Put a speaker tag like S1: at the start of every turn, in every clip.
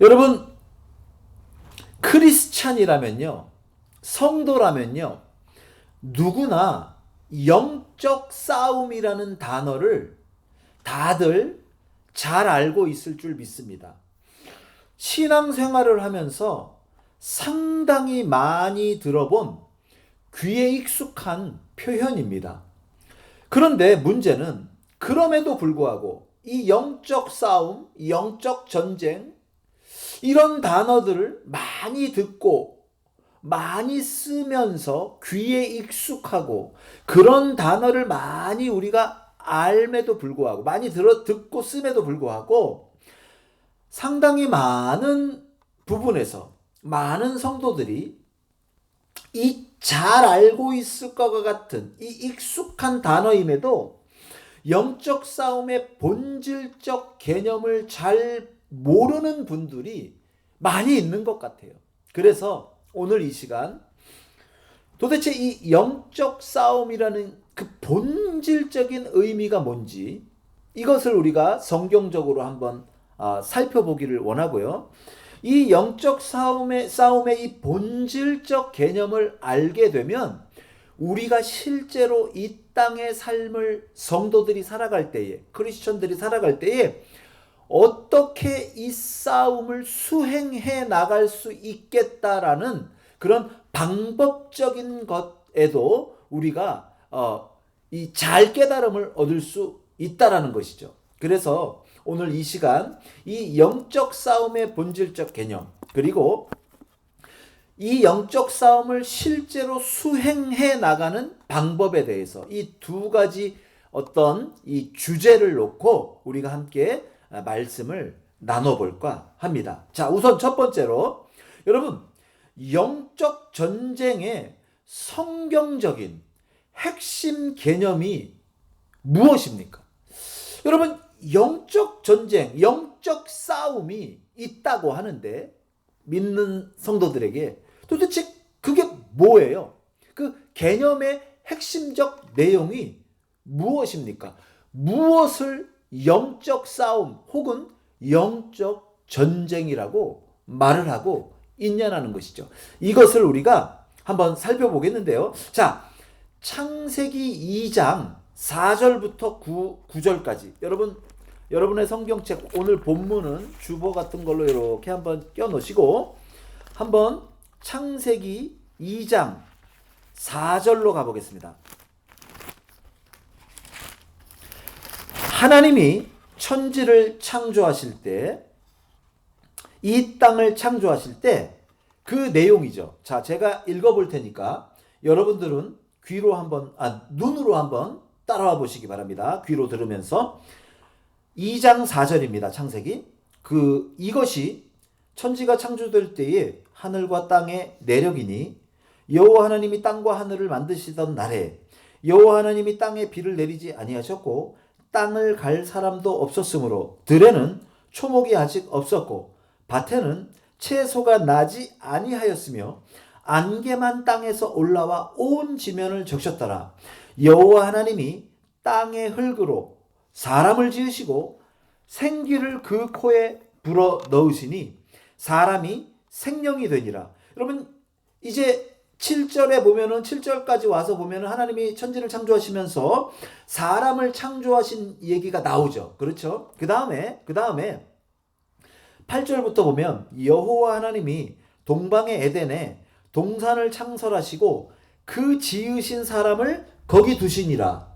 S1: 여러분, 크리스찬이라면요, 성도라면요, 누구나 영적 싸움이라는 단어를 다들 잘 알고 있을 줄 믿습니다. 신앙생활을 하면서 상당히 많이 들어본 귀에 익숙한 표현입니다. 그런데 문제는 그럼에도 불구하고 이 영적 싸움, 영적 전쟁, 이런 단어들을 많이 듣고 많이 쓰면서 귀에 익숙하고 그런 단어를 많이 우리가 알매도 불구하고 많이 듣고 씀에도 불구하고 상당히 많은 부분에서 많은 성도들이 이 잘 알고 있을 것 같은 이 익숙한 단어임에도 영적 싸움의 본질적 개념을 잘 모르는 분들이 많이 있는 것 같아요. 그래서 오늘 이 시간 도대체 이 영적 싸움이라는 그 본질적인 의미가 뭔지 이것을 우리가 성경적으로 한번 살펴보기를 원하고요. 이 영적 싸움의 이 본질적 개념을 알게 되면 우리가 실제로 이 땅의 삶을 성도들이 살아갈 때에, 크리스천들이 살아갈 때에 어떻게 이 싸움을 수행해 나갈 수 있겠다라는 그런 방법적인 것에도 우리가 이 잘 깨달음을 얻을 수 있다라는 것이죠. 그래서 오늘 이 시간 이 영적 싸움의 본질적 개념, 그리고 이 영적 싸움을 실제로 수행해 나가는 방법에 대해서 이 두 가지 어떤 이 주제를 놓고 우리가 함께 말씀을 나눠볼까 합니다. 자, 우선 첫 번째로 여러분, 영적 전쟁의 성경적인 핵심 개념이 무엇입니까? 여러분, 영적 전쟁, 영적 싸움이 있다고 하는데 믿는 성도들에게 도대체 그게 뭐예요? 그 개념의 핵심적 내용이 무엇입니까? 무엇을 영적 싸움 혹은 영적 전쟁이라고 말을 하고 있냐는 것이죠. 이것을 우리가 한번 살펴보겠는데요. 자, 창세기 2장 4절부터 9절까지 여러분의 성경책 오늘 본문은 주보 같은 걸로 이렇게 한번 껴놓으시고 한번 창세기 2장 4절로 가보겠습니다. 하나님이 천지를 창조하실 때, 이 땅을 창조하실 때 그 내용이죠. 자, 제가 읽어볼 테니까 여러분들은 눈으로 한번 따라와 보시기 바랍니다. 귀로 들으면서 2장 4절입니다. 창세기. 이것이 천지가 창조될 때에 하늘과 땅의 내력이니 여호와 하나님이 땅과 하늘을 만드시던 날에 여호와 하나님이 땅에 비를 내리지 아니하셨고 땅을 갈 사람도 없었으므로 들에는 초목이 아직 없었고 밭에는 채소가 나지 아니하였으며 안개만 땅에서 올라와 온 지면을 적셨더라. 여호와 하나님이 땅의 흙으로 사람을 지으시고 생기를 그 코에 불어 넣으시니 사람이 생명이 되니라. 여러분, 이제 7절에 보면은 7절까지 와서 보면은 하나님이 천지를 창조하시면서 사람을 창조하신 얘기가 나오죠. 그렇죠? 그 다음에 8절부터 보면 여호와 하나님이 동방의 에덴에 동산을 창설하시고 그 지으신 사람을 거기 두시니라.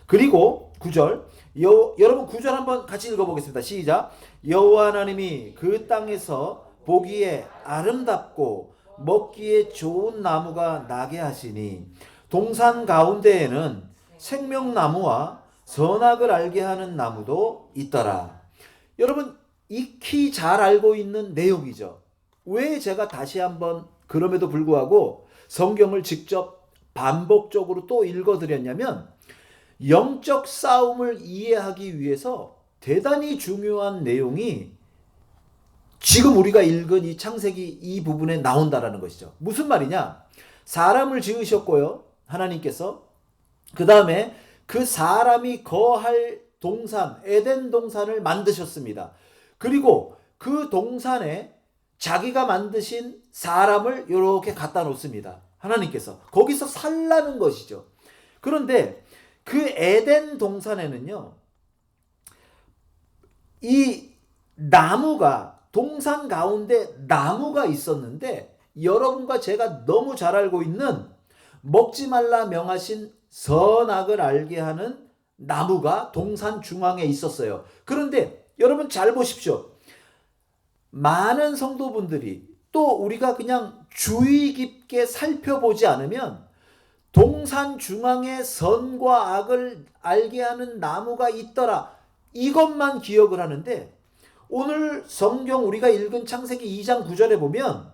S1: 그리고 9절, 여러분 9절 한번 같이 읽어보겠습니다. 시작. 여호와 하나님이 그 땅에서 보기에 아름답고 먹기에 좋은 나무가 나게 하시니 동산 가운데에는 생명나무와 선악을 알게 하는 나무도 있더라. 여러분, 익히 잘 알고 있는 내용이죠. 왜 제가 다시 한번 그럼에도 불구하고 성경을 직접 반복적으로 또 읽어드렸냐면 영적 싸움을 이해하기 위해서 대단히 중요한 내용이 지금 우리가 읽은 이 창세기 이 부분에 나온다라는 것이죠. 무슨 말이냐? 사람을 지으셨고요, 하나님께서. 그 다음에 그 사람이 거할 동산, 에덴 동산을 만드셨습니다. 그리고 그 동산에 자기가 만드신 사람을 이렇게 갖다 놓습니다. 하나님께서 거기서 살라는 것이죠. 그런데 그 에덴 동산에는요, 이 나무가, 동산 가운데 나무가 있었는데, 여러분과 제가 너무 잘 알고 있는 먹지 말라 명하신 선악을 알게 하는 나무가 동산 중앙에 있었어요. 그런데 여러분 잘 보십시오. 많은 성도분들이, 또 우리가 그냥 주의 깊게 살펴보지 않으면 동산 중앙에 선과 악을 알게 하는 나무가 있더라, 이것만 기억을 하는데, 오늘 성경 우리가 읽은 창세기 2장 9절에 보면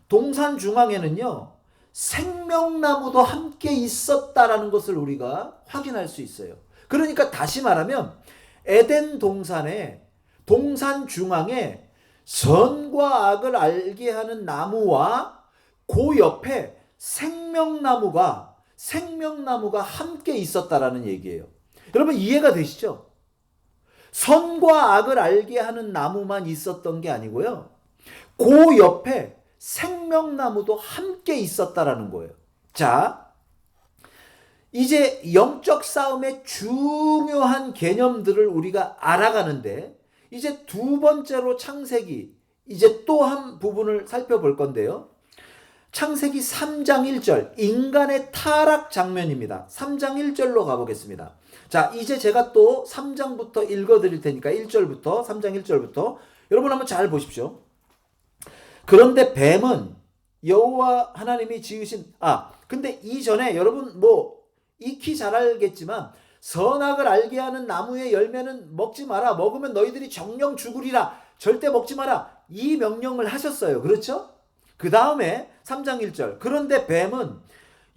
S1: 동산 중앙에는요, 생명나무도 함께 있었다라는 것을 우리가 확인할 수 있어요. 그러니까 다시 말하면 에덴 동산에, 동산 중앙에 선과 악을 알게 하는 나무와 그 옆에 생명나무가 함께 있었다라는 얘기예요. 여러분 이해가 되시죠? 선과 악을 알게 하는 나무만 있었던 게 아니고요, 그 옆에 생명나무도 함께 있었다라는 거예요. 자, 이제 영적 싸움의 중요한 개념들을 우리가 알아가는데, 이제 두 번째로 창세기, 이제 또 한 부분을 살펴볼 건데요. 창세기 3장 1절, 인간의 타락 장면입니다. 3장 1절로 가보겠습니다. 자, 이제 제가 또 3장부터 읽어드릴 테니까 1절부터, 3장 1절부터 여러분 한번 잘 보십시오. 그런데 뱀은 여호와 하나님이 지으신, 근데 이전에 여러분 익히 잘 알겠지만, 선악을 알게 하는 나무의 열매는 먹지 마라, 먹으면 너희들이 정령 죽으리라, 절대 먹지 마라, 이 명령을 하셨어요. 그렇죠? 그 다음에 3장 1절, 그런데 뱀은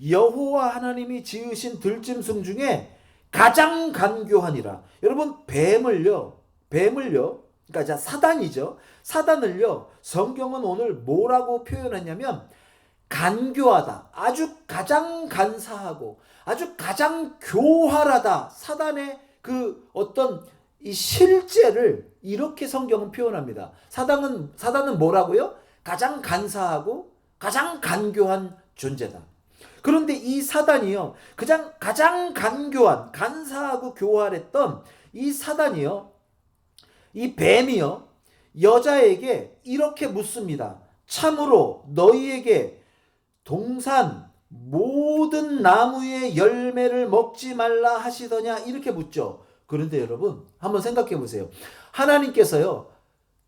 S1: 여호와 하나님이 지으신 들짐승 중에 가장 간교하니라. 여러분 뱀을요, 그러니까 사단이죠. 사단을요, 성경은 오늘 뭐라고 표현했냐면 간교하다, 아주 가장 간사하고 아주 가장 교활하다, 사단의 그 어떤 이 실제를 이렇게 성경은 표현합니다. 사단은 뭐라고요? 가장 간사하고 가장 간교한 존재다. 그런데 이 사단이요, 가장 간교한, 간사하고 교활했던 이 사단이요, 이 뱀이요, 여자에게 이렇게 묻습니다. 참으로 너희에게 동산 모든 나무의 열매를 먹지 말라 하시더냐, 이렇게 묻죠. 그런데 여러분 한번 생각해 보세요. 하나님께서요,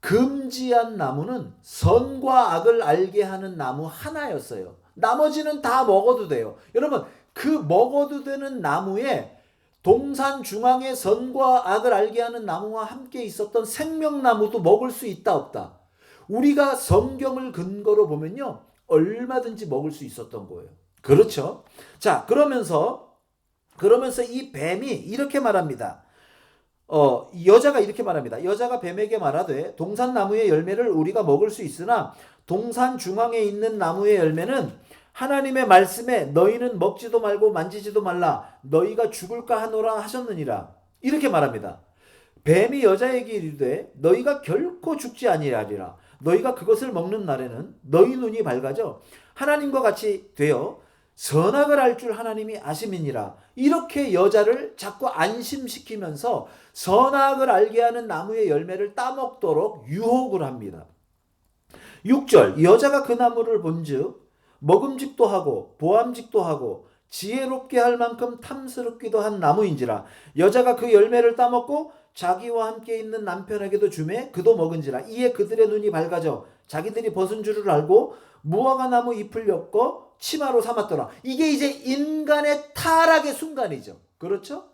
S1: 금지한 나무는 선과 악을 알게 하는 나무 하나였어요. 나머지는 다 먹어도 돼요. 여러분 그 먹어도 되는 나무에 동산 중앙에 선과 악을 알게 하는 나무와 함께 있었던 생명나무도 먹을 수 있다 없다? 우리가 성경을 근거로 보면요, 얼마든지 먹을 수 있었던 거예요. 그렇죠? 자, 그러면서 이 뱀이 이렇게 말합니다. 여자가 이렇게 말합니다. 여자가 뱀에게 말하되 동산 나무의 열매를 우리가 먹을 수 있으나 동산 중앙에 있는 나무의 열매는 하나님의 말씀에 너희는 먹지도 말고 만지지도 말라, 너희가 죽을까 하노라 하셨느니라, 이렇게 말합니다. 뱀이 여자에게 이르되 너희가 결코 죽지 아니하리라. 너희가 그것을 먹는 날에는 너희 눈이 밝아져 하나님과 같이 되어 선악을 알 줄 하나님이 아심이니라. 이렇게 여자를 자꾸 안심시키면서 선악을 알게 하는 나무의 열매를 따먹도록 유혹을 합니다. 6절, 여자가 그 나무를 본즉 먹음직도 하고 보암직도 하고 지혜롭게 할 만큼 탐스럽기도 한 나무인지라. 여자가 그 열매를 따먹고 자기와 함께 있는 남편에게도 주매 그도 먹은지라. 이에 그들의 눈이 밝아져 자기들이 벗은 줄을 알고 무화과 나무 잎을 엮어 치마로 삼았더라. 이게 이제 인간의 타락의 순간이죠. 그렇죠?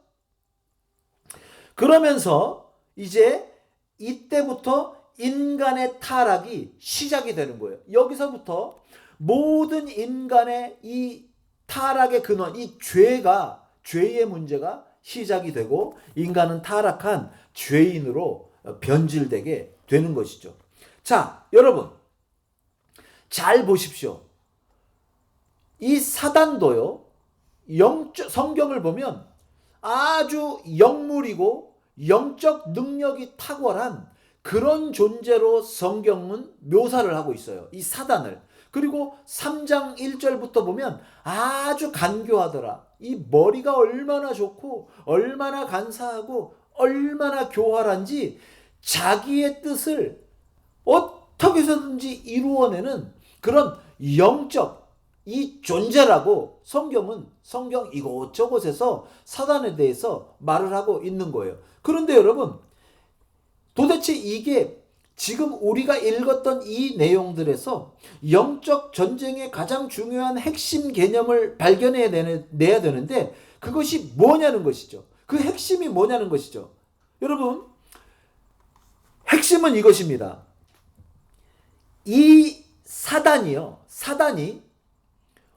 S1: 그러면서 이제 이때부터 인간의 타락이 시작이 되는 거예요. 여기서부터 모든 인간의 이 타락의 근원, 이 죄의 문제가 시작이 되고 인간은 타락한 죄인으로 변질되게 되는 것이죠. 자, 여러분 잘 보십시오. 이 사단도요, 성경을 보면 아주 영물이고 영적 능력이 탁월한 그런 존재로 성경은 묘사를 하고 있어요. 이 사단을. 그리고 3장 1절부터 보면 아주 간교하더라. 이 머리가 얼마나 좋고 얼마나 간사하고 얼마나 교활한지 자기의 뜻을 어떻게 해서든지 이루어내는 그런 영적 이 존재라고 성경 이곳저곳에서 사단에 대해서 말을 하고 있는 거예요. 그런데 여러분, 도대체 이게 지금 우리가 읽었던 이 내용들에서 영적 전쟁의 가장 중요한 핵심 개념을 발견해내야 되는데 그것이 뭐냐는 것이죠. 그 핵심이 뭐냐는 것이죠. 여러분, 핵심은 이것입니다. 이 사단이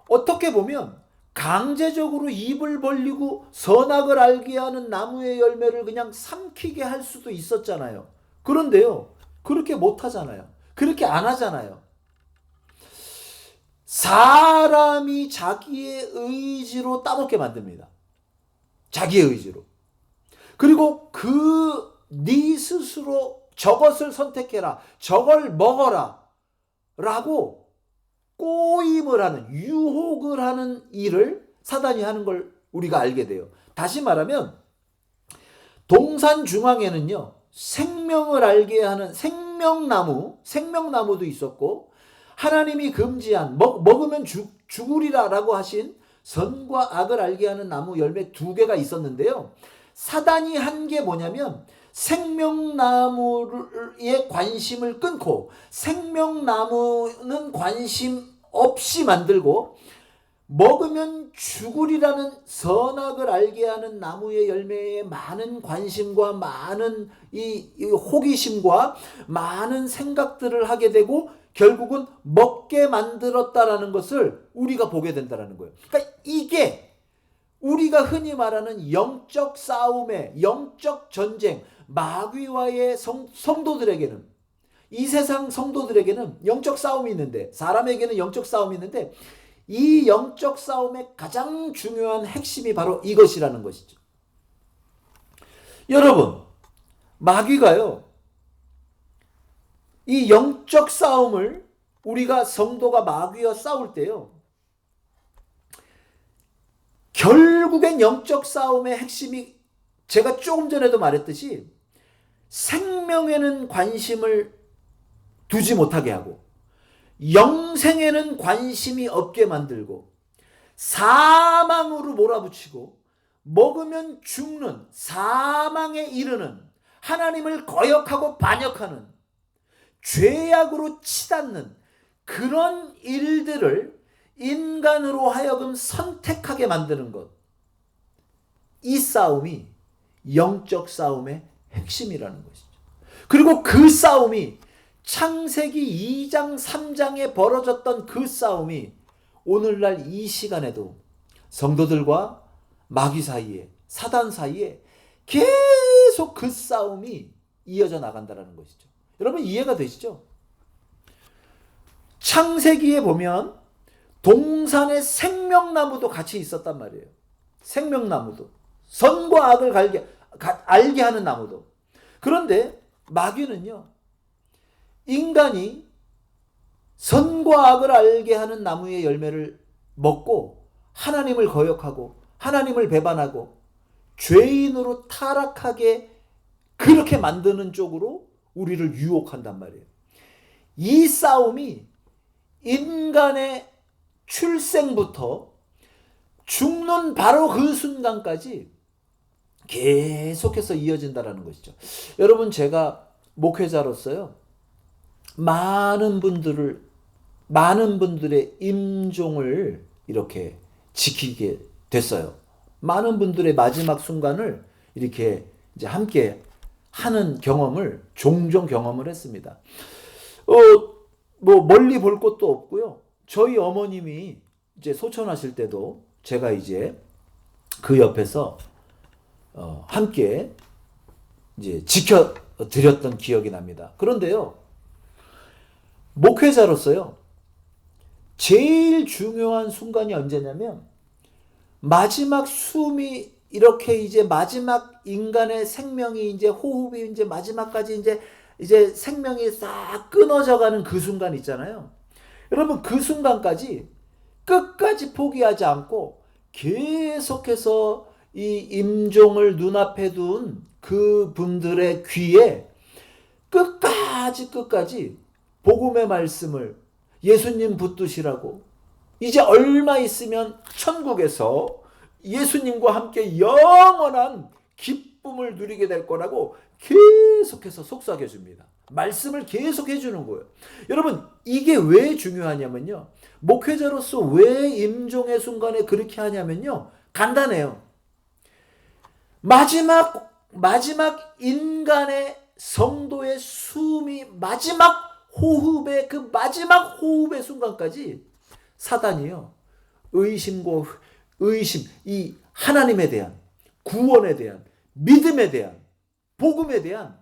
S1: 어떻게 보면 강제적으로 입을 벌리고 선악을 알게 하는 나무의 열매를 그냥 삼키게 할 수도 있었잖아요. 그런데요, 그렇게 못 하잖아요. 그렇게 안 하잖아요. 사람이 자기의 의지로 따먹게 만듭니다. 자기의 의지로. 그리고 네 스스로 저것을 선택해라, 저걸 먹어라 라고 꼬임을 하는, 유혹을 하는 일을 사단이 하는 걸 우리가 알게 돼요. 다시 말하면 동산 중앙에는요, 생명을 알게 하는 생명나무도 있었고, 하나님이 금지한 먹으면 죽으리라 라고 하신 선과 악을 알게 하는 나무 열매 2개가 있었는데요. 사단이 한 게 뭐냐면 생명나무에 관심을 끊고 생명나무는 관심 없이 만들고 먹으면 죽으리라는 선악을 알게 하는 나무의 열매에 많은 관심과 많은 이 호기심과 많은 생각들을 하게 되고 결국은 먹게 만들었다라는 것을 우리가 보게 된다는 거예요. 그러니까 이게 우리가 흔히 말하는 영적 싸움의 영적 전쟁, 마귀와의 성도들에게는, 이 세상 성도들에게는 영적 싸움이 있는데, 사람에게는 영적 싸움이 있는데, 이 영적 싸움의 가장 중요한 핵심이 바로 이것이라는 것이죠. 여러분, 마귀가요, 이 영적 싸움을 우리가 성도가 마귀와 싸울 때요, 결국엔 영적 싸움의 핵심이 제가 조금 전에도 말했듯이 생명에는 관심을 두지 못하게 하고 영생에는 관심이 없게 만들고 사망으로 몰아붙이고 먹으면 죽는 사망에 이르는 하나님을 거역하고 반역하는 죄악으로 치닫는 그런 일들을 인간으로 하여금 선택하게 만드는 것. 이 싸움이 영적 싸움의 핵심이라는 것이죠. 그리고 그 싸움이 창세기 2장 3장에 벌어졌던 그 싸움이 오늘날 이 시간에도 성도들과 마귀 사이에, 사단 사이에 계속 그 싸움이 이어져 나간다는 것이죠. 여러분 이해가 되시죠? 창세기에 보면 동산에 생명나무도 같이 있었단 말이에요. 생명나무도. 선과 악을 알게 하는 나무도. 그런데 마귀는요, 인간이 선과 악을 알게 하는 나무의 열매를 먹고 하나님을 거역하고 하나님을 배반하고 죄인으로 타락하게 그렇게 만드는 쪽으로 우리를 유혹한단 말이에요. 이 싸움이 인간의 출생부터 죽는 바로 그 순간까지 계속해서 이어진다는 것이죠. 여러분, 제가 목회자로서요, 많은 분들의 임종을 이렇게 지키게 됐어요. 많은 분들의 마지막 순간을 이렇게 이제 함께 하는 경험을 종종 경험을 했습니다. 뭐 멀리 볼 것도 없고요. 저희 어머님이 이제 소천하실 때도 제가 이제 그 옆에서 함께 이제 지켜드렸던 기억이 납니다. 그런데요, 목회자로서요, 제일 중요한 순간이 언제냐면 마지막 숨이 이렇게 이제 마지막 인간의 생명이 이제 호흡이 이제 마지막까지 이제 이제 생명이 싹 끊어져 가는 그 순간 있잖아요. 여러분 그 순간까지 끝까지 포기하지 않고 계속해서 이 임종을 눈앞에 둔 그분들의 귀에 끝까지 복음의 말씀을 예수님 붙드시라고, 이제 얼마 있으면 천국에서 예수님과 함께 영원한 기쁨을 누리게 될 거라고 계속해서 속삭여 줍니다. 말씀을 계속 해주는 거예요. 여러분 이게 왜 중요하냐면요, 목회자로서 왜 임종의 순간에 그렇게 하냐면요, 간단해요. 마지막 인간의 성도의 숨이 마지막 호흡의 그 마지막 호흡의 순간까지 사단이요, 의심, 이 하나님에 대한, 구원에 대한, 믿음에 대한, 복음에 대한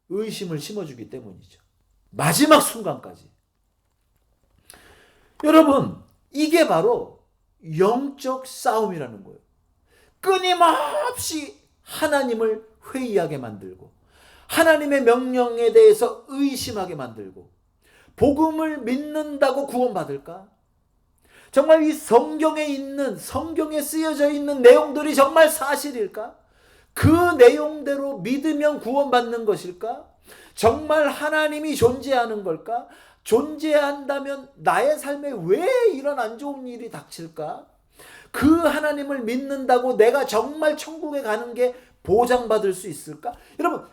S1: 의심을 심어주기 때문이죠. 마지막 순간까지. 여러분 이게 바로 영적 싸움이라는 거예요. 끊임없이 하나님을 회의하게 만들고, 하나님의 명령에 대해서 의심하게 만들고, 복음을 믿는다고 구원받을까? 정말 이 성경에 쓰여져 있는 내용들이 정말 사실일까? 그 내용대로 믿으면 구원받는 것일까? 정말 하나님이 존재하는 걸까? 존재한다면 나의 삶에 왜 이런 안 좋은 일이 닥칠까? 그 하나님을 믿는다고 내가 정말 천국에 가는 게 보장받을 수 있을까? 여러분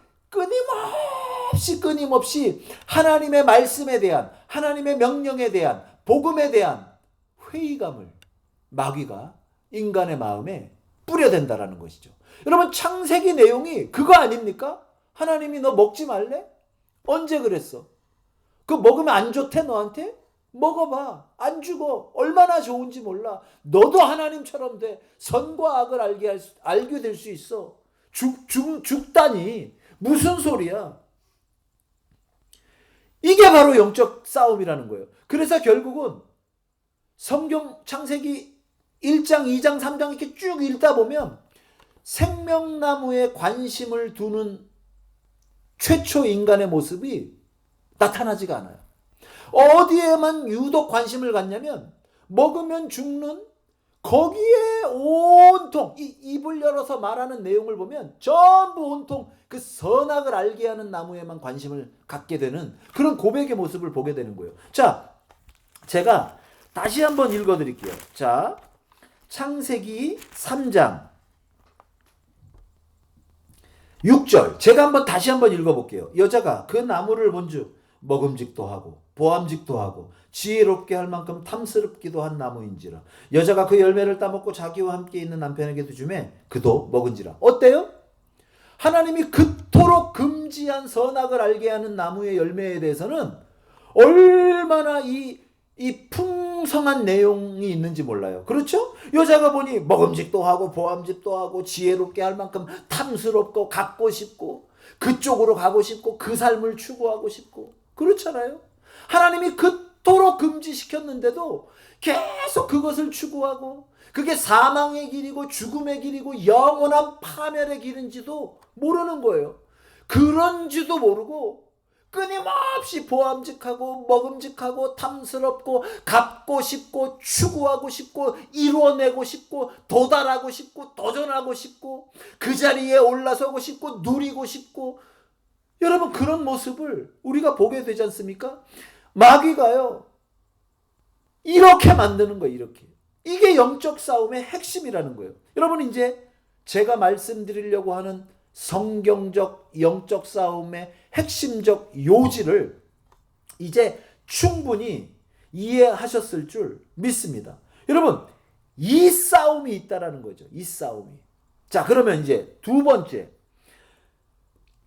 S1: 끊임없이 하나님의 말씀에 대한, 하나님의 명령에 대한, 복음에 대한 회의감을 마귀가 인간의 마음에 뿌려댄다라는 것이죠. 여러분 창세기 내용이 그거 아닙니까? 하나님이 너 먹지 말래? 언제 그랬어? 그거 먹으면 안 좋대 너한테? 먹어봐. 안 죽어. 얼마나 좋은지 몰라. 너도 하나님처럼 돼. 선과 악을 알게 될 수 있어. 죽다니. 무슨 소리야. 이게 바로 영적 싸움이라는 거예요. 그래서 결국은 성경 창세기 1장, 2장, 3장 이렇게 쭉 읽다 보면 생명나무에 관심을 두는 최초 인간의 모습이 나타나지가 않아요. 어디에만 유독 관심을 갖냐면 먹으면 죽는, 거기에 온통 이 입을 열어서 말하는 내용을 보면 전부 온통 그 선악을 알게 하는 나무에만 관심을 갖게 되는 그런 고백의 모습을 보게 되는 거예요. 자, 제가 다시 한번 읽어드릴게요. 자, 창세기 3장 6절 제가 다시 한번 읽어볼게요. 여자가 그 나무를 본즉 먹음직도 하고 보암직도 하고 지혜롭게 할 만큼 탐스럽기도 한 나무인지라. 여자가 그 열매를 따먹고 자기와 함께 있는 남편에게도 주매 그도 먹은지라. 어때요? 하나님이 그토록 금지한 선악을 알게 하는 나무의 열매에 대해서는 얼마나 이 풍성한 내용이 있는지 몰라요. 그렇죠? 여자가 보니 먹음직도 하고 보암직도 하고 지혜롭게 할 만큼 탐스럽고 갖고 싶고 그쪽으로 가고 싶고 그 삶을 추구하고 싶고 그렇잖아요. 하나님이 그토록 금지시켰는데도 계속 그것을 추구하고 그게 사망의 길이고 죽음의 길이고 영원한 파멸의 길인지도 모르는 거예요. 그런지도 모르고 끊임없이 보암직하고 먹음직하고 탐스럽고 갖고 싶고 추구하고 싶고 이루어내고 싶고 도달하고 싶고 도전하고 싶고 그 자리에 올라서고 싶고 누리고 싶고, 여러분 그런 모습을 우리가 보게 되지 않습니까? 마귀가요 이렇게 만드는 거예요. 이렇게. 이게 영적 싸움의 핵심이라는 거예요. 여러분 이제 제가 말씀드리려고 하는 성경적 영적 싸움의 핵심적 요지를 이제 충분히 이해하셨을 줄 믿습니다. 여러분 이 싸움이 있다라는 거죠. 이 싸움이. 자, 그러면 이제 두 번째,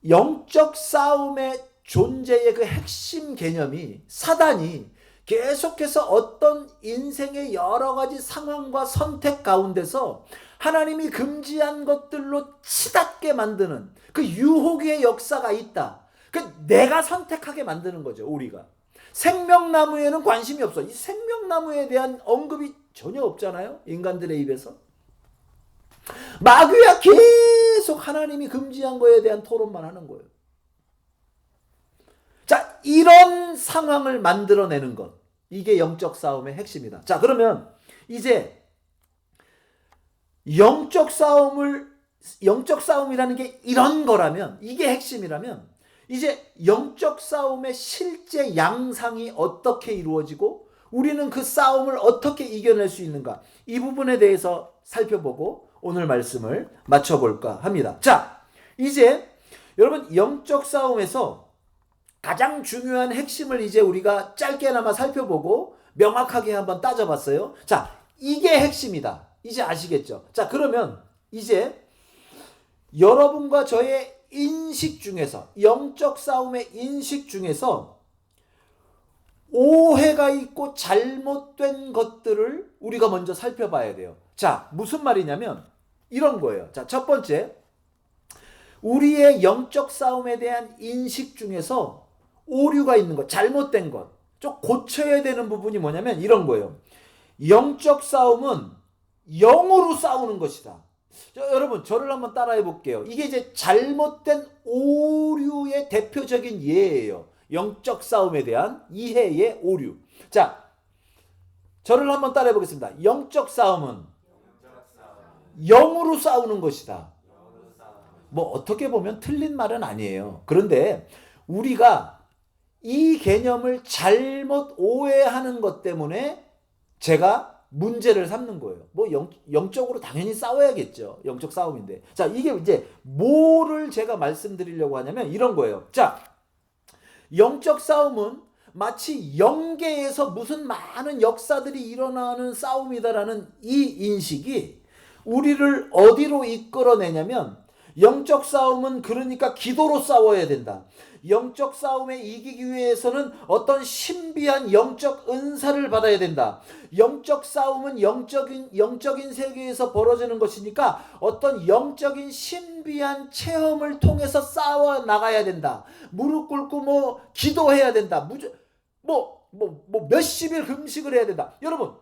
S1: 영적 싸움의 존재의 그 핵심 개념이 사단이 계속해서 어떤 인생의 여러 가지 상황과 선택 가운데서 하나님이 금지한 것들로 치닫게 만드는 그 유혹의 역사가 있다. 그 내가 선택하게 만드는 거죠. 우리가 생명나무에는 관심이 없어. 이 생명나무에 대한 언급이 전혀 없잖아요. 인간들의 입에서. 마귀야 계속 하나님이 금지한 거에 대한 토론만 하는 거예요. 자, 이런 상황을 만들어내는 것. 이게 영적 싸움의 핵심이다. 자, 그러면 이제 영적 싸움이라는 게 이런 거라면, 이게 핵심이라면, 이제 영적 싸움의 실제 양상이 어떻게 이루어지고 우리는 그 싸움을 어떻게 이겨낼 수 있는가, 이 부분에 대해서 살펴보고 오늘 말씀을 마쳐볼까 합니다. 자, 이제 여러분, 영적 싸움에서 가장 중요한 핵심을 이제 우리가 짧게나마 살펴보고 명확하게 한번 따져봤어요. 자, 이게 핵심이다. 이제 아시겠죠? 자, 그러면 이제 여러분과 저의 인식 중에서, 영적 싸움의 인식 중에서 오해가 있고 잘못된 것들을 우리가 먼저 살펴봐야 돼요. 자, 무슨 말이냐면 이런 거예요. 자, 첫 번째, 우리의 영적 싸움에 대한 인식 중에서 오류가 있는 것, 잘못된 것, 좀 고쳐야 되는 부분이 뭐냐면 이런 거예요. 영적 싸움은 영으로 싸우는 것이다. 여러분, 저를 한번 따라해 볼게요. 이게 이제 잘못된 오류의 대표적인 예예요. 영적 싸움에 대한 이해의 오류. 자, 저를 한번 따라해 보겠습니다. 영적 싸움은 영으로 싸우는 것이다. 뭐 어떻게 보면 틀린 말은 아니에요. 그런데 우리가 이 개념을 잘못 오해하는 것 때문에 제가 문제를 삼는 거예요. 뭐 영적으로 당연히 싸워야겠죠. 영적 싸움인데. 자, 이게 이제 뭐를 제가 말씀드리려고 하냐면 이런 거예요. 자, 영적 싸움은 마치 영계에서 무슨 많은 역사들이 일어나는 싸움이다라는 이 인식이 우리를 어디로 이끌어내냐면, 영적 싸움은 그러니까 기도로 싸워야 된다. 영적 싸움에 이기기 위해서는 어떤 신비한 영적 은사를 받아야 된다. 영적 싸움은 영적인 세계에서 벌어지는 것이니까 어떤 영적인 신비한 체험을 통해서 싸워 나가야 된다. 무릎 꿇고 뭐 기도해야 된다. 몇십일 금식을 해야 된다. 여러분,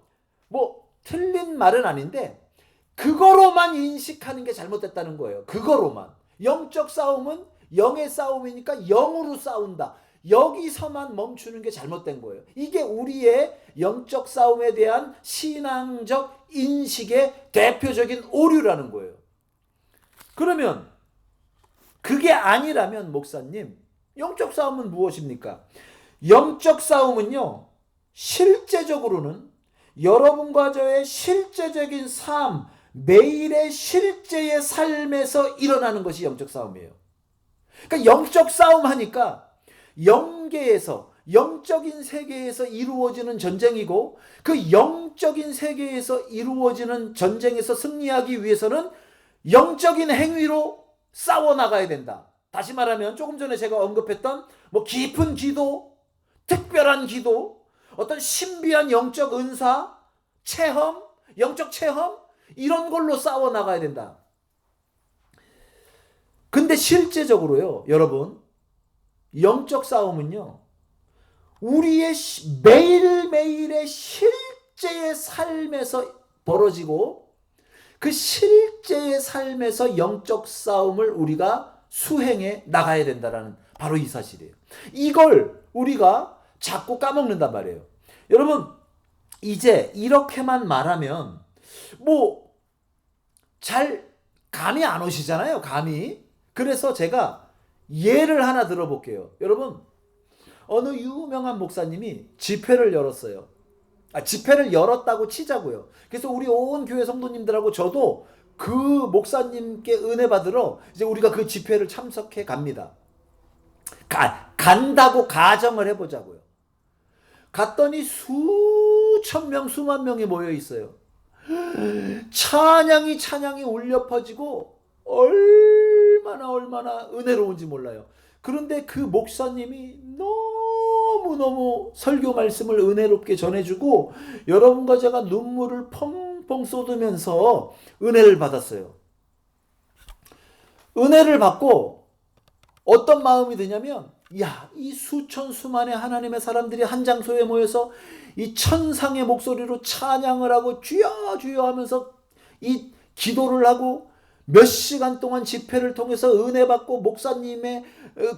S1: 뭐 틀린 말은 아닌데 그거로만 인식하는 게 잘못됐다는 거예요. 그거로만. 영적 싸움은 영의 싸움이니까 영으로 싸운다. 여기서만 멈추는 게 잘못된 거예요. 이게 우리의 영적 싸움에 대한 신앙적 인식의 대표적인 오류라는 거예요. 그러면 그게 아니라면 목사님, 영적 싸움은 무엇입니까? 영적 싸움은요, 실제적으로는 여러분과 저의 실제적인 삶, 매일의 실제의 삶에서 일어나는 것이 영적 싸움이에요. 그러니까 영적 싸움 하니까 영계에서, 영적인 세계에서 이루어지는 전쟁이고, 그 영적인 세계에서 이루어지는 전쟁에서 승리하기 위해서는 영적인 행위로 싸워나가야 된다. 다시 말하면 조금 전에 제가 언급했던 뭐 깊은 기도, 특별한 기도, 어떤 신비한 영적 은사, 체험, 영적 체험, 이런 걸로 싸워나가야 된다. 근데 실제적으로요, 여러분, 영적 싸움은요, 우리의 매일매일의 실제의 삶에서 벌어지고, 그 실제의 삶에서 영적 싸움을 우리가 수행해 나가야 된다라는 바로 이 사실이에요. 이걸 우리가 자꾸 까먹는단 말이에요. 여러분, 이제 이렇게만 말하면 뭐 잘 감이 안 오시잖아요. 감이. 그래서 제가 예를 하나 들어볼게요. 여러분, 어느 유명한 목사님이 집회를 열었어요. 집회를 열었다고 치자고요. 그래서 우리 온 교회 성도님들하고 저도 그 목사님께 은혜 받으러 이제 우리가 그 집회를 참석해 갑니다. 간다고 가정을 해보자고요. 갔더니 수천 명, 수만 명이 모여 있어요. 찬양이 울려 퍼지고 얼마나 은혜로운지 몰라요. 그런데 그 목사님이 너무너무 설교 말씀을 은혜롭게 전해주고 여러분과 제가 눈물을 펑펑 쏟으면서 은혜를 받았어요. 은혜를 받고 어떤 마음이 드냐면, 이 수천 수만의 하나님의 사람들이 한 장소에 모여서 이 천상의 목소리로 찬양을 하고 주여 주여 하면서 이 기도를 하고 몇 시간 동안 집회를 통해서 은혜 받고 목사님의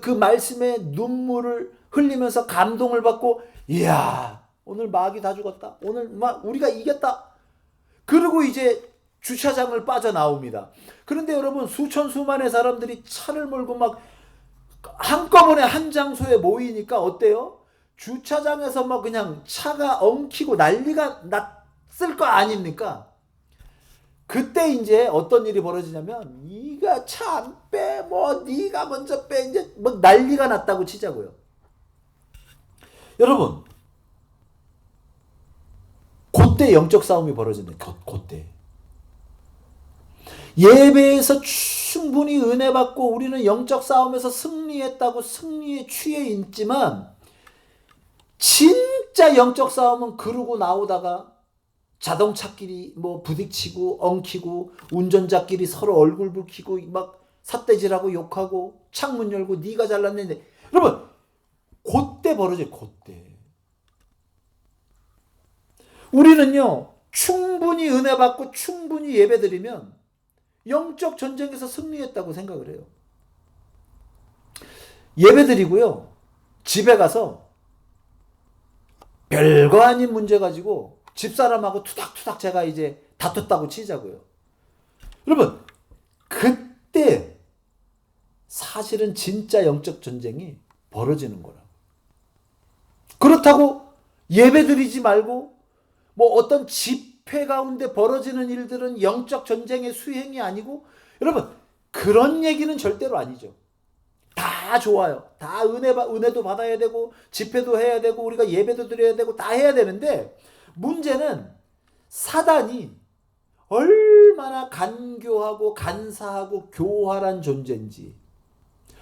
S1: 그 말씀에 눈물을 흘리면서 감동을 받고, 이야, 오늘 마귀 다 죽었다. 오늘 막 우리가 이겼다. 그리고 이제 주차장을 빠져나옵니다. 그런데 여러분, 수천 수만의 사람들이 차를 몰고 막 한꺼번에 한 장소에 모이니까 어때요? 주차장에서 막 그냥 차가 엉키고 난리가 났을 거 아닙니까? 그때 이제 어떤 일이 벌어지냐면, 네가 차 안 빼, 뭐 네가 먼저 빼, 이제 뭐 난리가 났다고 치자고요. 여러분, 그때 영적 싸움이 벌어진다. 그때 예배에서 충분히 은혜 받고 우리는 영적 싸움에서 승리했다고 승리에 취해 있지만, 진짜 영적 싸움은 그러고 나오다가 자동차끼리 뭐 부딪히고 엉키고 운전자끼리 서로 얼굴 붉히고 막 삿대질하고 욕하고 창문 열고 네가 잘났는데, 여러분, 그때 벌어져요. 그때 우리는요, 충분히 은혜 받고 충분히 예배드리면 영적 전쟁에서 승리했다고 생각을 해요. 예배드리고요, 집에 가서 별거 아닌 문제 가지고 집사람하고 투닥투닥 제가 이제 다퉜다고 치자고요. 여러분, 그때 사실은 진짜 영적 전쟁이 벌어지는 거라고. 그렇다고 예배드리지 말고 뭐 어떤 집회 가운데 벌어지는 일들은 영적 전쟁의 수행이 아니고, 여러분, 그런 얘기는 절대로 아니죠. 다 좋아요. 다 은혜도 받아야 되고 집회도 해야 되고 우리가 예배도 드려야 되고 다 해야 되는데, 문제는 사단이 얼마나 간교하고 간사하고 교활한 존재인지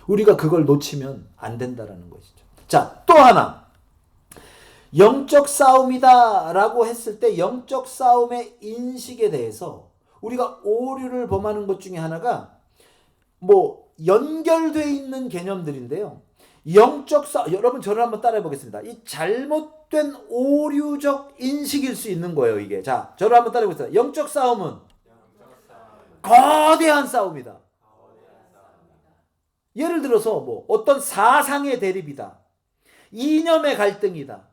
S1: 우리가 그걸 놓치면 안 된다라는 것이죠. 자, 또 하나, 영적 싸움이다 라고 했을 때 영적 싸움의 인식에 대해서 우리가 오류를 범하는 것 중에 하나가 뭐 연결되어 있는 개념들인데요. 영적 싸움, 여러분 저를 한번 따라해 보겠습니다. 이 잘못된 오류적 인식일 수 있는 거예요, 이게. 자, 저를 한번 따라해 보겠습니다. 영적 싸움은 거대한 싸움이다. 예를 들어서 뭐 어떤 사상의 대립이다. 이념의 갈등이다.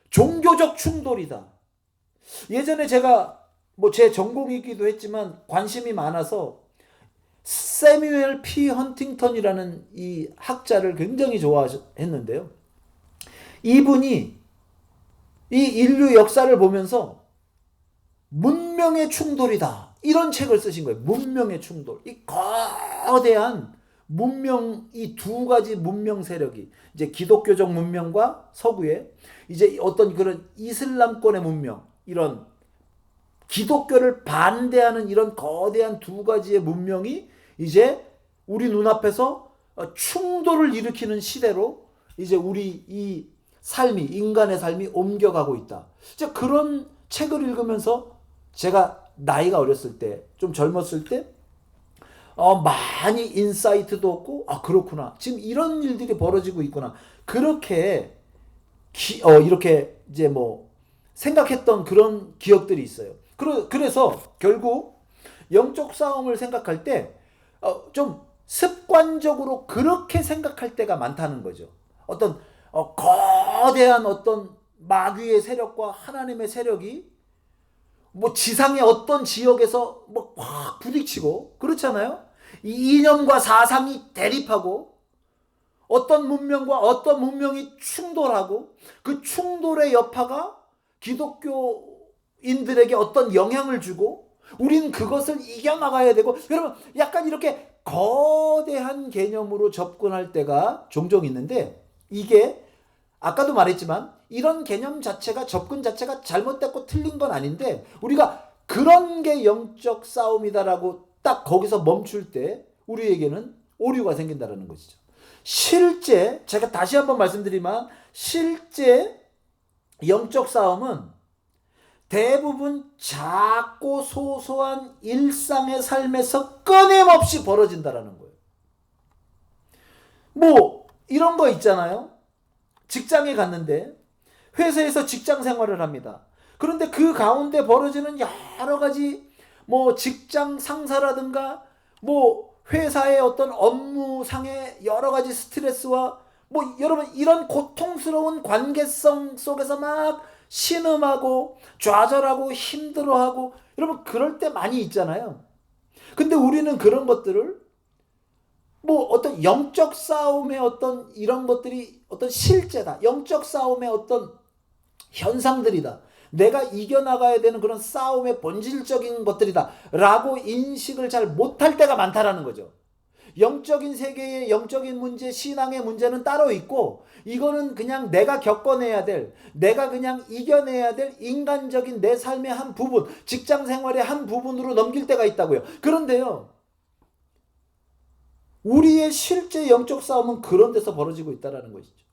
S1: 종교적 충돌이다. 예전에 제가 뭐 제 전공이기도 했지만 관심이 많아서 세뮤엘 P. 헌팅턴이라는 이 학자를 굉장히 좋아했는데요. 이분이 이 인류 역사를 보면서 문명의 충돌이다, 이런 책을 쓰신 거예요. 문명의 충돌. 이 거대한 문명, 이 두 가지 문명 세력이 이제 기독교적 문명과 서구의 이제 어떤 그런 이슬람권의 문명, 이런 기독교를 반대하는 이런 거대한 두 가지의 문명이 이제 우리 눈앞에서 충돌을 일으키는 시대로 이제 우리 이 삶이, 인간의 삶이 옮겨가고 있다. 이제 그런 책을 읽으면서 제가 나이가 어렸을 때, 좀 젊었을 때 많이 인사이트도 얻고, 그렇구나, 지금 이런 일들이 벌어지고 있구나, 그렇게 이렇게 이제 뭐 생각했던 그런 기억들이 있어요. 그래서 결국 영적 싸움을 생각할 때 좀 습관적으로 그렇게 생각할 때가 많다는 거죠. 어떤 거대한 어떤 마귀의 세력과 하나님의 세력이 뭐 지상의 어떤 지역에서 뭐 확 부딪히고 그렇잖아요. 이 이념과 사상이 대립하고 어떤 문명과 어떤 문명이 충돌하고 그 충돌의 여파가 기독교인들에게 어떤 영향을 주고 우리는 그것을 이겨나가야 되고, 여러분, 약간 이렇게 거대한 개념으로 접근할 때가 종종 있는데, 이게 아까도 말했지만 이런 개념 자체가, 접근 자체가 잘못됐고 틀린 건 아닌데, 우리가 그런 게 영적 싸움이다라고 딱 거기서 멈출 때 우리에게는 오류가 생긴다는 것이죠. 실제 제가 다시 한번 말씀드리면, 실제 영적 싸움은 대부분 작고 소소한 일상의 삶에서 끊임없이 벌어진다라는 거예요. 뭐 이런 거 있잖아요. 직장에 갔는데 회사에서 직장 생활을 합니다. 그런데 그 가운데 벌어지는 여러 가지 뭐 직장 상사라든가 뭐 회사의 어떤 업무상의 여러 가지 스트레스와 뭐 여러분 이런 고통스러운 관계성 속에서 막 신음하고 좌절하고 힘들어하고 여러분 그럴 때 많이 있잖아요. 근데 우리는 그런 것들을 뭐 어떤 영적 싸움의 어떤 이런 것들이 어떤 실제다. 영적 싸움의 어떤 현상들이다. 내가 이겨나가야 되는 그런 싸움의 본질적인 것들이다. 라고 인식을 잘 못할 때가 많다라는 거죠. 영적인 세계의 영적인 문제, 신앙의 문제는 따로 있고 이거는 그냥 내가 겪어내야 될, 내가 그냥 이겨내야 될 인간적인 내 삶의 한 부분, 직장 생활의 한 부분으로 넘길 때가 있다고요. 그런데요, 우리의 실제 영적 싸움은 그런 데서 벌어지고 있다는 것이죠.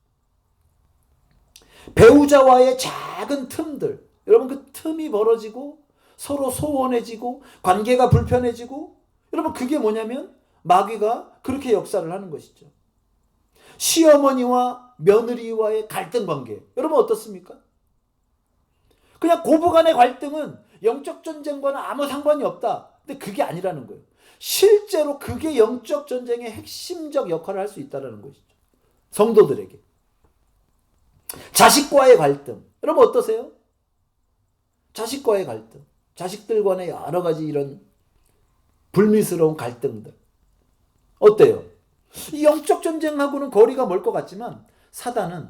S1: 배우자와의 작은 틈들, 여러분 그 틈이 벌어지고 서로 소원해지고 관계가 불편해지고 여러분 그게 뭐냐면 마귀가 그렇게 역사를 하는 것이죠. 시어머니와 며느리와의 갈등 관계, 여러분 어떻습니까? 그냥 고부간의 갈등은 영적 전쟁과는 아무 상관이 없다. 근데 그게 아니라는 거예요. 실제로 그게 영적 전쟁의 핵심적 역할을 할 수 있다는 것이죠. 성도들에게. 자식과의 갈등, 여러분 어떠세요? 자식과의 갈등, 자식들 간의 여러 가지 이런 불미스러운 갈등들 어때요? 이 영적 전쟁하고는 거리가 멀 것 같지만 사단은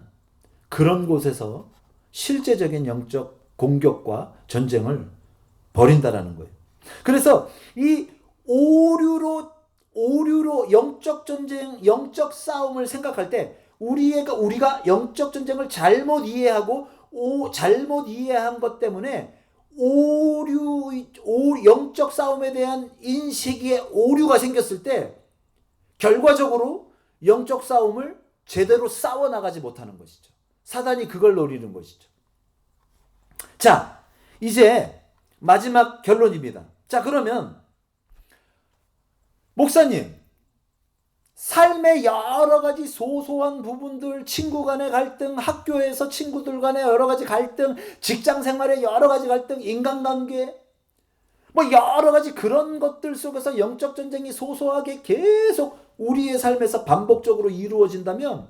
S1: 그런 곳에서 실제적인 영적 공격과 전쟁을 벌인다라는 거예요. 그래서 이 오류로 영적 전쟁, 영적 싸움을 생각할 때 우리가 영적 전쟁을 잘못 이해하고 잘못 이해한 것 때문에 영적 싸움에 대한 인식에 오류가 생겼을 때 결과적으로 영적 싸움을 제대로 싸워나가지 못하는 것이죠. 사단이 그걸 노리는 것이죠. 자, 이제 마지막 결론입니다. 자, 그러면 목사님, 삶의 여러 가지 소소한 부분들, 친구 간의 갈등, 학교에서 친구들 간의 여러 가지 갈등, 직장 생활의 여러 가지 갈등, 인간관계, 뭐 여러 가지 그런 것들 속에서 영적 전쟁이 소소하게 계속 우리의 삶에서 반복적으로 이루어진다면,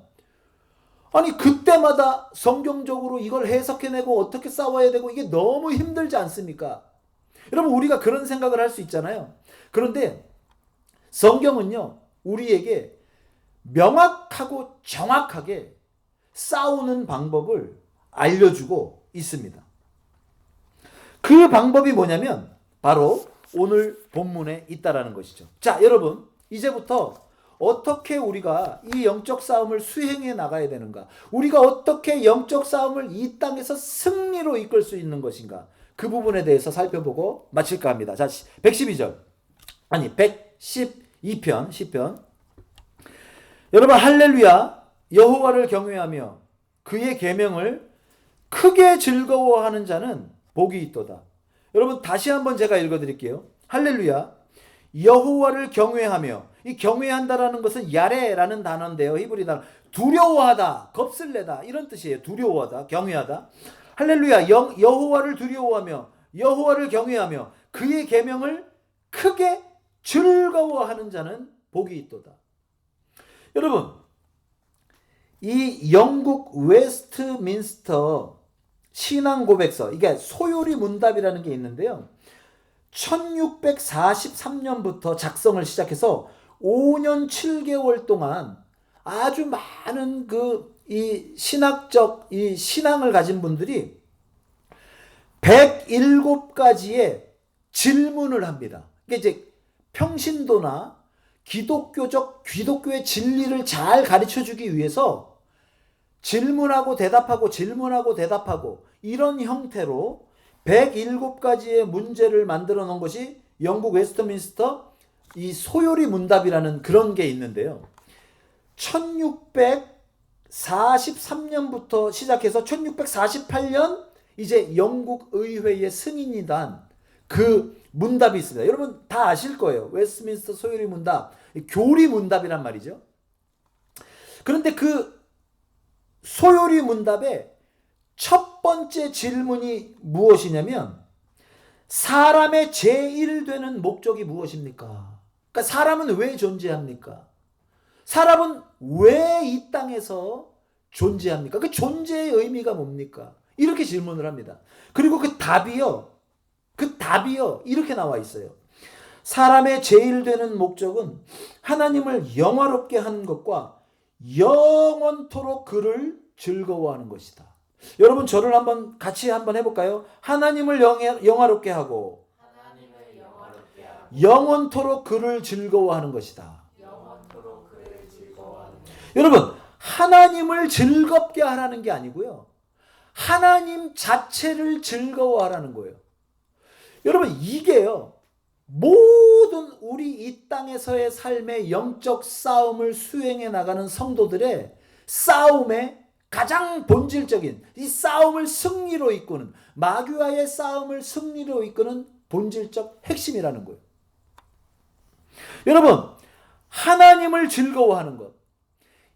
S1: 아니 그때마다 성경적으로 이걸 해석해내고 어떻게 싸워야 되고 이게 너무 힘들지 않습니까? 여러분 우리가 그런 생각을 할 수 있잖아요. 그런데 성경은요, 우리에게 명확하고 정확하게 싸우는 방법을 알려주고 있습니다. 그 방법이 뭐냐면 바로 오늘 본문에 있다라는 것이죠. 자, 여러분 이제부터 어떻게 우리가 이 영적 싸움을 수행해 나가야 되는가, 우리가 어떻게 영적 싸움을 이 땅에서 승리로 이끌 수 있는 것인가, 그 부분에 대해서 살펴보고 마칠까 합니다. 자, 112편 10편 여러분 할렐루야, 여호와를 경외하며 그의 계명을 크게 즐거워하는 자는 복이 있도다. 여러분 다시 한번 제가 읽어드릴게요. 할렐루야, 여호와를 경외하며, 이 경외한다라는 것은 야레라는 단어인데요, 히브리 단어, 두려워하다, 겁쓸내다 이런 뜻이에요. 두려워하다, 경외하다. 할렐루야, 여호와를 두려워하며 여호와를 경외하며 그의 계명을 크게 즐거워하는 자는 복이 있도다. 여러분, 이 영국 웨스트민스터 신앙고백서, 이게 소요리 문답이라는 게 있는데요, 1643년부터 작성을 시작해서 5년 7개월 동안 아주 많은 이 신학적 이 신앙을 가진 분들이 107가지의 질문을 합니다. 이게 이제 평신도나 기독교의 진리를 잘 가르쳐 주기 위해서 질문하고 대답하고 이런 형태로 107가지의 문제를 만들어 놓은 것이 영국 웨스트민스터 이 소요리 문답이라는 그런 게 있는데요. 1643년부터 시작해서 1648년 이제 영국 의회의 승인이 난 그 문답이 있습니다. 여러분 다 아실 거예요. 웨스트민스터 소요리 문답, 교리 문답이란 말이죠. 그런데 그 소요리 문답의 첫 번째 질문이 무엇이냐면, 사람의 제1 되는 목적이 무엇입니까? 그러니까 사람은 왜 존재합니까? 사람은 왜 이 땅에서 존재합니까? 그 존재의 의미가 뭡니까? 이렇게 질문을 합니다. 그리고 그 답이요. 이렇게 나와 있어요. 사람의 제일 되는 목적은 하나님을 영화롭게 하는 것과 영원토록 그를 즐거워하는 것이다. 여러분 저를 같이 한번 해볼까요? 하나님을 영화롭게 하고 영원토록 그를 즐거워하는 것이다. 여러분 하나님을 즐겁게 하라는 게 아니고요. 하나님 자체를 즐거워하라는 거예요. 여러분 이게요. 모든 우리 이 땅에서의 삶의 영적 싸움을 수행해 나가는 성도들의 싸움의 가장 본질적인 이 싸움을 승리로 이끄는 마귀와의 싸움을 승리로 이끄는 본질적 핵심이라는 거예요. 여러분 하나님을 즐거워하는 것,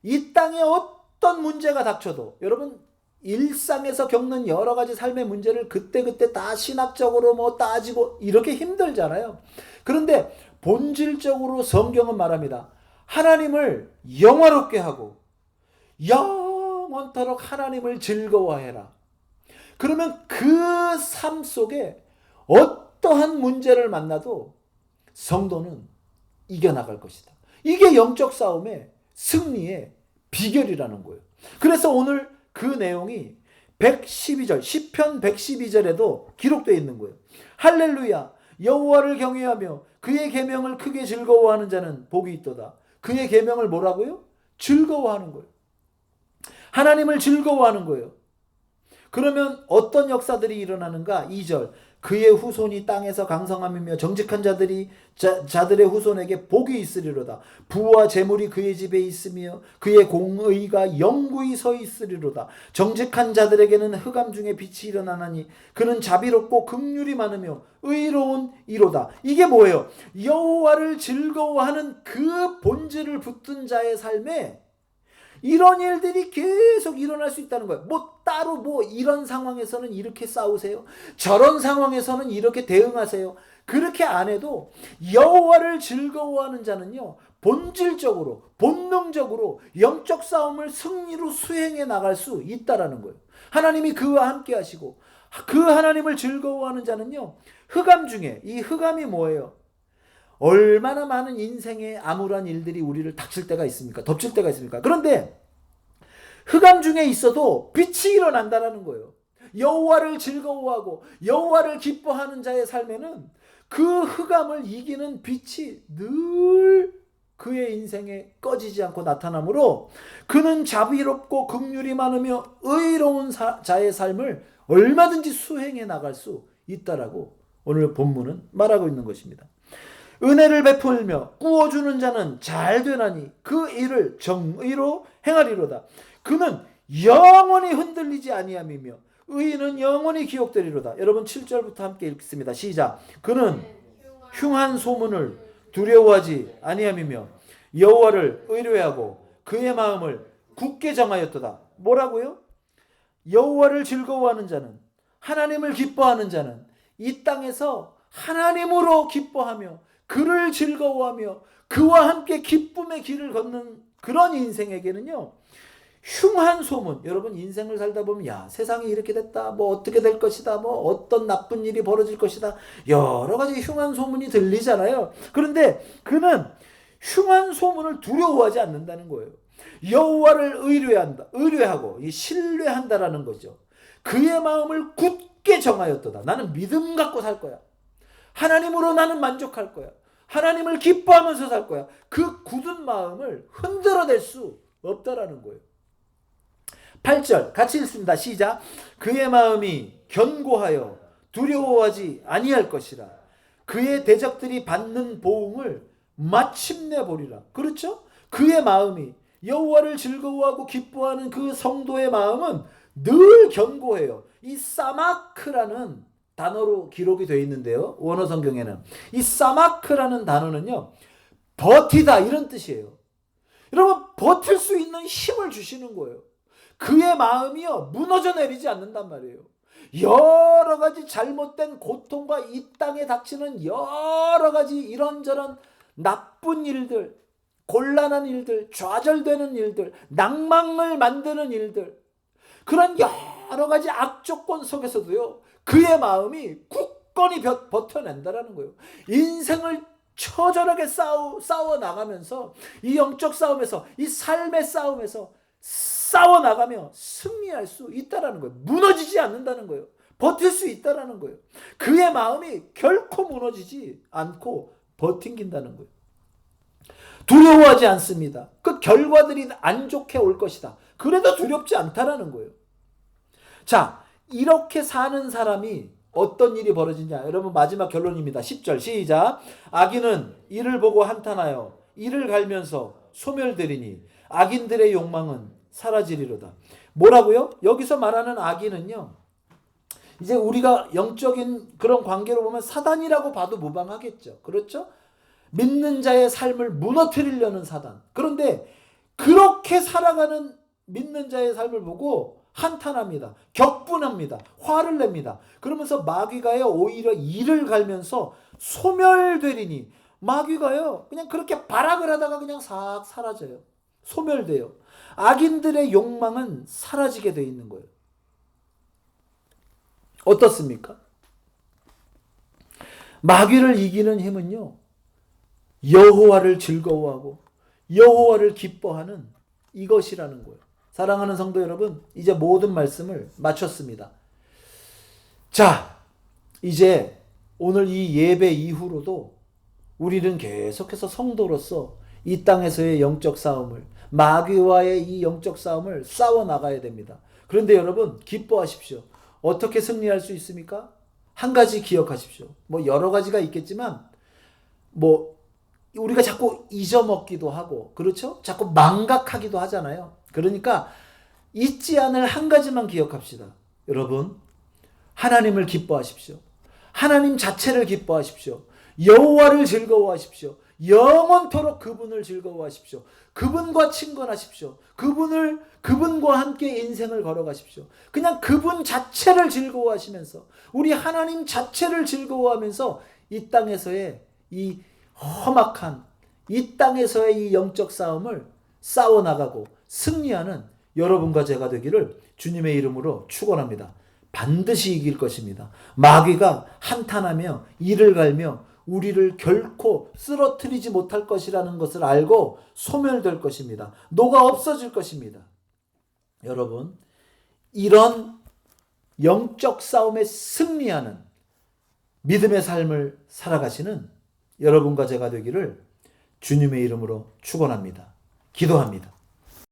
S1: 이 땅에 어떤 문제가 닥쳐도 여러분 일상에서 겪는 여러 가지 삶의 문제를 그때그때 다 신학적으로 따지고 이렇게 힘들잖아요. 그런데 본질적으로 성경은 말합니다. 하나님을 영화롭게 하고 영원토록 하나님을 즐거워해라. 그러면 그 삶 속에 어떠한 문제를 만나도 성도는 이겨나갈 것이다. 이게 영적 싸움의 승리의 비결이라는 거예요. 그래서 오늘 그 내용이 112절, 시편 112절에도 기록되어 있는 거예요. 할렐루야, 여호와를 경외하며 그의 계명을 크게 즐거워하는 자는 복이 있도다. 그의 계명을 뭐라고요? 즐거워하는 거예요. 하나님을 즐거워하는 거예요. 그러면 어떤 역사들이 일어나는가? 2절, 그의 후손이 땅에서 강성함이며 정직한 자들의 후손에게 복이 있으리로다. 부와 재물이 그의 집에 있으며 그의 공의가 영구히 서 있으리로다. 정직한 자들에게는 흑암 중에 빛이 일어나나니 그는 자비롭고 긍휼이 많으며 의로운 이로다. 이게 뭐예요? 여호와를 즐거워하는 그 본질을 붙든 자의 삶에 이런 일들이 계속 일어날 수 있다는 거예요. 따로 이런 상황에서는 이렇게 싸우세요. 저런 상황에서는 이렇게 대응하세요. 그렇게 안 해도 여호와를 즐거워하는 자는요. 본질적으로, 본능적으로 영적 싸움을 승리로 수행해 나갈 수 있다라는 거예요. 하나님이 그와 함께 하시고 그 하나님을 즐거워하는 자는요. 흑암 중에, 이 흑암이 뭐예요? 얼마나 많은 인생의 암울한 일들이 우리를 닥칠 때가 있습니까? 덮칠 때가 있습니까? 그런데 흑암 중에 있어도 빛이 일어난다는 거예요. 여호와를 즐거워하고 여호와를 기뻐하는 자의 삶에는 그 흑암을 이기는 빛이 늘 그의 인생에 꺼지지 않고 나타나므로 그는 자비롭고 긍휼이 많으며 의로운 자의 삶을 얼마든지 수행해 나갈 수 있다라고 오늘 본문은 말하고 있는 것입니다. 은혜를 베풀며 꾸어주는 자는 잘 되나니 그 일을 정의로 행하리로다. 그는 영원히 흔들리지 아니함이며 의인은 영원히 기억되리로다. 여러분 7절부터 함께 읽습니다. 시작. 그는 흉한 소문을 두려워하지 아니함이며 여호와를 의뢰하고 그의 마음을 굳게 정하였도다. 뭐라고요? 여호와를 즐거워하는 자는, 하나님을 기뻐하는 자는 이 땅에서 하나님으로 기뻐하며 그를 즐거워하며 그와 함께 기쁨의 길을 걷는 그런 인생에게는요. 흉한 소문, 여러분 인생을 살다 보면 야 세상이 이렇게 됐다, 어떻게 될 것이다, 어떤 나쁜 일이 벌어질 것이다, 여러 가지 흉한 소문이 들리잖아요. 그런데 그는 흉한 소문을 두려워하지 않는다는 거예요. 여호와를 의뢰하고 신뢰한다라는 거죠. 그의 마음을 굳게 정하였도다. 나는 믿음 갖고 살 거야. 하나님으로 나는 만족할 거야. 하나님을 기뻐하면서 살 거야. 그 굳은 마음을 흔들어낼 수 없다라는 거예요. 8절 같이 읽습니다. 시작. 그의 마음이 견고하여 두려워하지 아니할 것이라. 그의 대적들이 받는 보응을 마침내 보리라. 그렇죠? 그의 마음이 여호와를 즐거워하고 기뻐하는 그 성도의 마음은 늘 견고해요. 이 사마크라는 단어로 기록이 되어 있는데요. 원어 성경에는 이 사마크라는 단어는요. 버티다 이런 뜻이에요. 여러분 버틸 수 있는 힘을 주시는 거예요. 그의 마음이요 무너져 내리지 않는단 말이에요. 여러 가지 잘못된 고통과 이 땅에 닥치는 여러 가지 이런저런 나쁜 일들, 곤란한 일들, 좌절되는 일들, 낭망을 만드는 일들, 그런 여러 가지 악조건 속에서도요, 그의 마음이 굳건히 버텨낸다라는 거예요. 인생을 처절하게 싸워 나가면서 이 영적 싸움에서, 이 삶의 싸움에서 싸워 나가며 승리할 수 있다라는 거예요. 무너지지 않는다는 거예요. 버틸 수 있다라는 거예요. 그의 마음이 결코 무너지지 않고 버틴다는 거예요. 두려워하지 않습니다. 그 결과들이 안 좋게 올 것이다. 그래도 두렵지 않다라는 거예요. 자, 이렇게 사는 사람이 어떤 일이 벌어지냐. 여러분 마지막 결론입니다. 10절 시작. 악인은 이를 보고 한탄하여 이를 갈면서 소멸되리니 악인들의 욕망은 사라지리로다. 뭐라고요? 여기서 말하는 악인은요, 이제 우리가 영적인 그런 관계로 보면 사단이라고 봐도 무방하겠죠. 그렇죠? 믿는 자의 삶을 무너뜨리려는 사단. 그런데 그렇게 살아가는 믿는 자의 삶을 보고 한탄합니다. 격분합니다. 화를 냅니다. 그러면서 마귀가요, 오히려 이를 갈면서 소멸되리니, 마귀가요 그냥 그렇게 발악을 하다가 그냥 싹 사라져요. 소멸돼요. 악인들의 욕망은 사라지게 돼 있는 거예요. 어떻습니까? 마귀를 이기는 힘은요, 여호와를 즐거워하고 여호와를 기뻐하는 이것이라는 거예요. 사랑하는 성도 여러분, 이제 모든 말씀을 마쳤습니다. 자, 이제 오늘 이 예배 이후로도 우리는 계속해서 성도로서 이 땅에서의 영적 싸움을, 마귀와의 이 영적 싸움을 싸워 나가야 됩니다. 그런데 여러분 기뻐하십시오. 어떻게 승리할 수 있습니까? 한 가지 기억하십시오. 뭐 여러 가지가 있겠지만 뭐 우리가 자꾸 잊어먹기도 하고, 그렇죠? 자꾸 망각하기도 하잖아요. 그러니까 잊지 않을 한 가지만 기억합시다. 여러분, 하나님을 기뻐하십시오. 하나님 자체를 기뻐하십시오. 여호와를 즐거워하십시오. 영원토록 그분을 즐거워하십시오. 그분과 친근하십시오. 그분과 함께 인생을 걸어가십시오. 그냥 그분 자체를 즐거워하시면서, 우리 하나님 자체를 즐거워하면서 이 땅에서의 이 험악한, 이 땅에서의 이 영적 싸움을 싸워나가고 승리하는 여러분과 제가 되기를 주님의 이름으로 축원합니다. 반드시 이길 것입니다. 마귀가 한탄하며 이를 갈며 우리를 결코 쓰러뜨리지 못할 것이라는 것을 알고 소멸될 것입니다. 녹아 없어질 것입니다. 여러분, 이런 영적 싸움에 승리하는 믿음의 삶을 살아가시는 여러분과 제가 되기를 주님의 이름으로 축원합니다. 기도합니다.